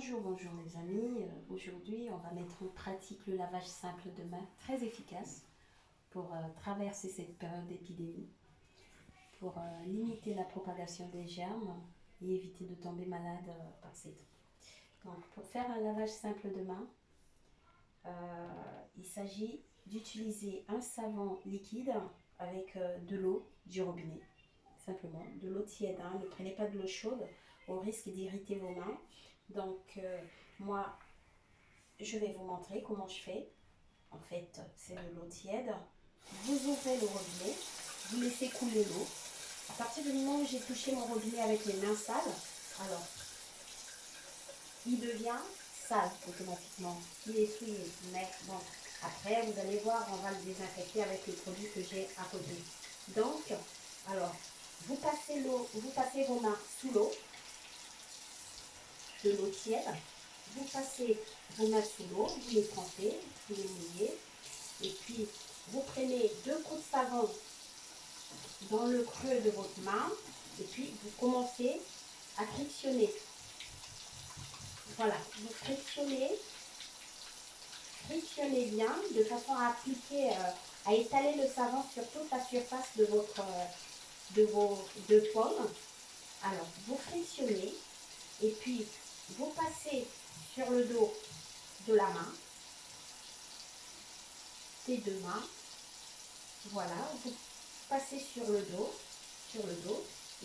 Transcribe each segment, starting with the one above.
Bonjour, bonjour les amis. Aujourd'hui, on va mettre en pratique le lavage simple de mains, très efficace pour traverser cette période d'épidémie, pour limiter la propagation des germes et éviter de tomber malade par ces temps. Donc, pour faire un lavage simple de mains, il s'agit d'utiliser un savon liquide avec de l'eau du robinet. Simplement, de l'eau tiède, hein. Ne prenez pas de l'eau chaude au risque d'irriter vos mains. Donc, moi, je vais vous montrer comment je fais. En fait, c'est de l'eau tiède. Vous ouvrez le robinet, vous laissez couler l'eau. À partir du moment où j'ai touché mon robinet avec les mains sales, alors, il devient sale automatiquement. Il est souillé. Mais bon, après, vous allez voir, on va le désinfecter avec les produits que j'ai à côté. Donc, alors, vous passez vos mains sous l'eau, de l'eau tiède. Vous passez vos mains sous l'eau, vous les trempez, vous les mouillez. Et puis, vous prenez 2 coups de savon dans le creux de votre main. Et puis, vous commencez à frictionner. Voilà, vous frictionnez bien de façon à appliquer, à étaler le savon sur toute la surface de vos 2 pommes. Alors, vous frictionnez et puis vous passez sur le dos de la main, des 2 mains. Voilà, vous passez sur le dos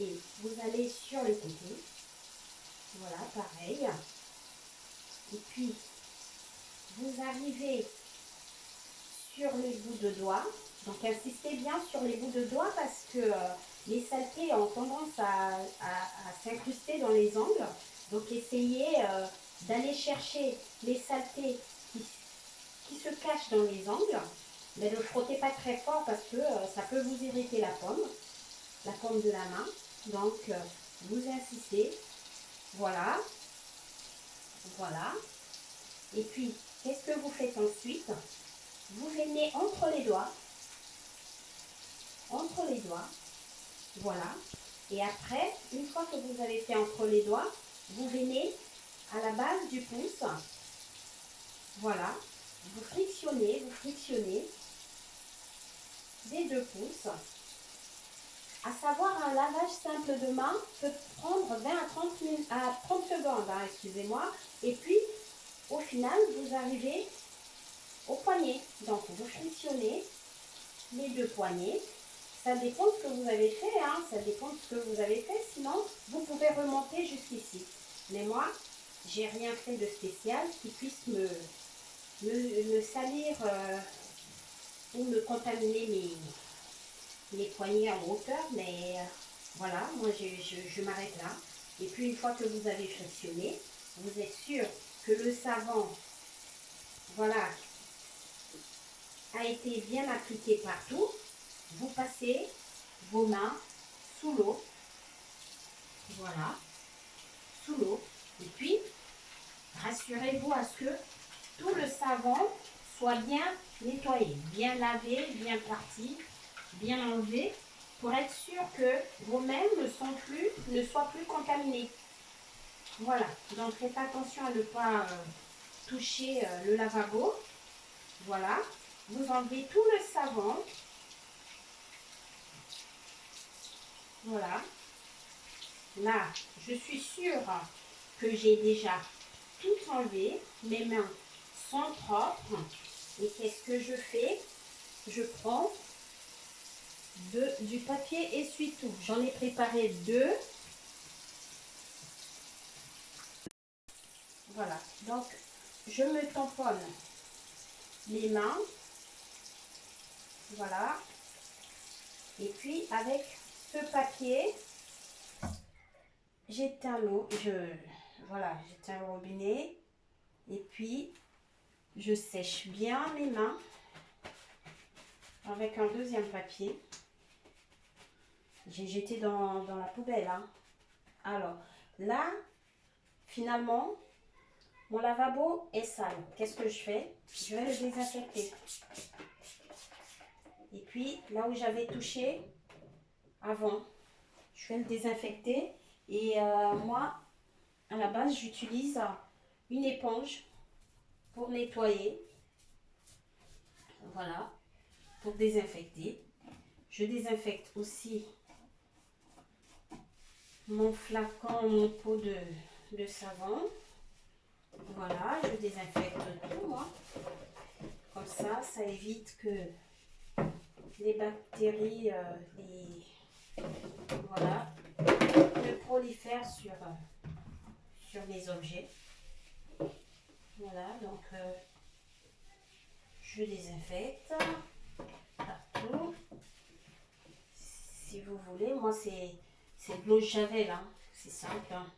et vous allez sur les côtés. Voilà, pareil. Et puis, vous arrivez sur les bouts de doigts. Donc, insistez bien sur les bouts de doigts parce que les saletés ont tendance à s'incruster dans les ongles. Donc, essayez d'aller chercher les saletés qui se cachent dans les ongles. Mais ne frottez pas très fort parce que ça peut vous irriter la paume de la main. Donc, vous insistez. Voilà. Voilà. Et puis, qu'est-ce que vous faites ensuite? Vous venez entre les doigts. Entre les doigts. Voilà. Et après, une fois que vous avez fait entre les doigts, vous venez à la base du pouce. Voilà. Vous frictionnez des 2 pouces. À savoir, un lavage simple de main peut prendre 20 à 30 secondes, hein, excusez-moi. Et puis, au final, vous arrivez au poignet. Donc, vous frictionnez les 2 poignets. Ça dépend de ce que vous avez fait, hein, ça dépend de ce que vous avez fait. Sinon, vous pouvez remonter jusqu'ici. Mais moi, j'ai rien fait de spécial qui puisse me salir ou me contaminer les poignets en hauteur, mais voilà, moi je m'arrête là. Et puis une fois que vous avez frictionné, vous êtes sûr que le savon, voilà, a été bien appliqué partout. Vous passez vos mains sous l'eau, voilà, sous l'eau. Et puis, rassurez-vous à ce que tout le savon soit bien nettoyé, bien lavé, bien parti, bien enlevé, pour être sûr que vos mains ne soient plus contaminées. Voilà, donc faites attention à ne pas toucher le lavabo. Voilà, vous enlevez tout le savon. Voilà, là, je suis sûre que j'ai déjà tout enlevé. Mes mains sont propres. Et qu'est-ce que je fais? Je prends du papier essuie-tout. J'en ai préparé 2. Voilà, donc je me tamponne les mains. Voilà. Et puis avec ce papier, j'éteins l'eau. Voilà, j'éteins le robinet. Et puis je sèche bien mes mains avec un 2e papier. J'ai jeté dans la poubelle, hein. Alors là, finalement, mon lavabo est sale. Qu'est-ce que je fais? Je vais le désinfecter. Et puis, là où j'avais touché avant, je vais le désinfecter. Et moi, à la base, j'utilise une éponge pour nettoyer. Voilà, pour désinfecter. Je désinfecte aussi mon flacon, mon pot de savon. Voilà, je désinfecte tout, moi. Comme ça évite que les bactéries, voilà, ne prolifèrent sur les objets. Voilà, donc je désinfecte partout. Si vous voulez, moi c'est de l'eau de javel, hein. C'est simple, hein,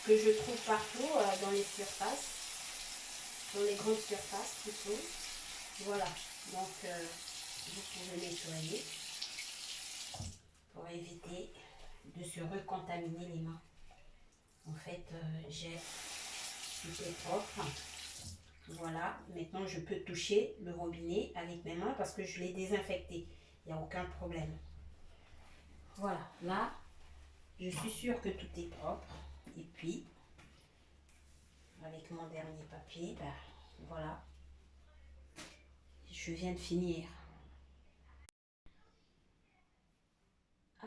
que je trouve partout dans les surfaces, dans les grandes surfaces plutôt. Voilà, donc vous pouvez nettoyer pour éviter de se recontaminer les mains. En fait, j'ai tout est propre. Voilà, maintenant je peux toucher le robinet avec mes mains parce que je l'ai désinfecté. Il n'y a aucun problème. Voilà, là, je suis sûre que tout est propre. Et puis, avec mon dernier papier, ben, voilà, je viens de finir.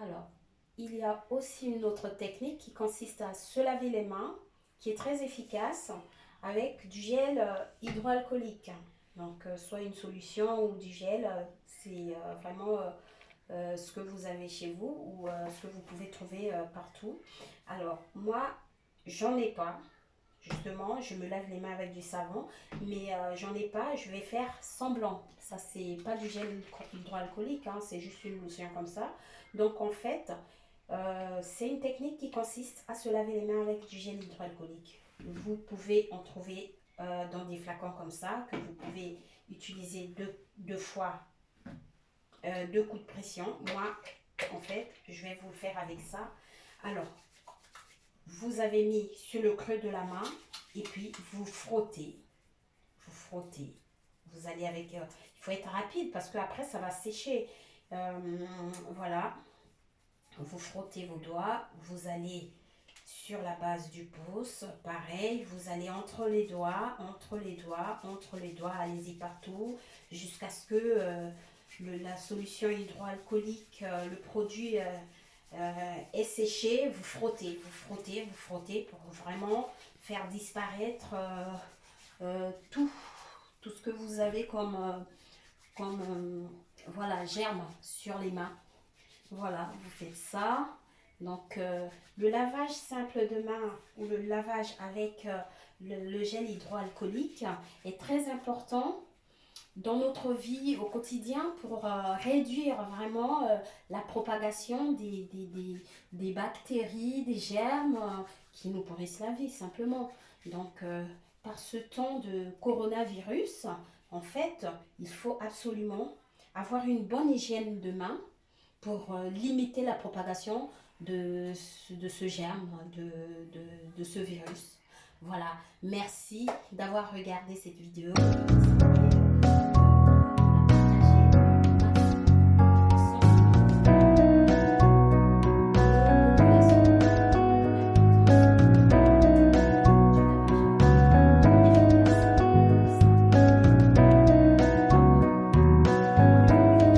Alors, il y a aussi une autre technique qui consiste à se laver les mains, qui est très efficace, avec du gel hydroalcoolique. Donc, soit une solution ou du gel, c'est vraiment ce que vous avez chez vous ou ce que vous pouvez trouver partout. Alors, moi, j'en ai pas. Justement, je me lave les mains avec du savon, mais j'en ai pas, je vais faire semblant. Ça, c'est pas du gel hydroalcoolique, hein, c'est juste une lotion comme ça. Donc, en fait, c'est une technique qui consiste à se laver les mains avec du gel hydroalcoolique. Vous pouvez en trouver dans des flacons comme ça, que vous pouvez utiliser deux fois, deux coups de pression. Moi, en fait, je vais vous le faire avec ça. Alors, vous avez mis sur le creux de la main et puis vous frottez. Vous frottez. Vous allez avec... il faut être rapide parce que après ça va sécher. Voilà. Vous frottez vos doigts. Vous allez sur la base du pouce. Pareil, vous allez entre les doigts, entre les doigts, entre les doigts. Allez-y partout jusqu'à ce que la solution hydroalcoolique, le produit... est séché, vous frottez, vous frottez, vous frottez pour vraiment faire disparaître tout ce que vous avez comme voilà, germe sur les mains. Voilà, vous faites ça. Donc, le lavage simple de main ou le lavage avec le gel hydroalcoolique est très important dans notre vie au quotidien pour réduire vraiment la propagation des bactéries, des germes qui nous pourrissent la vie simplement. Donc, par ce temps de coronavirus, en fait, il faut absolument avoir une bonne hygiène de main pour limiter la propagation de ce germe, de ce virus. Voilà, merci d'avoir regardé cette vidéo.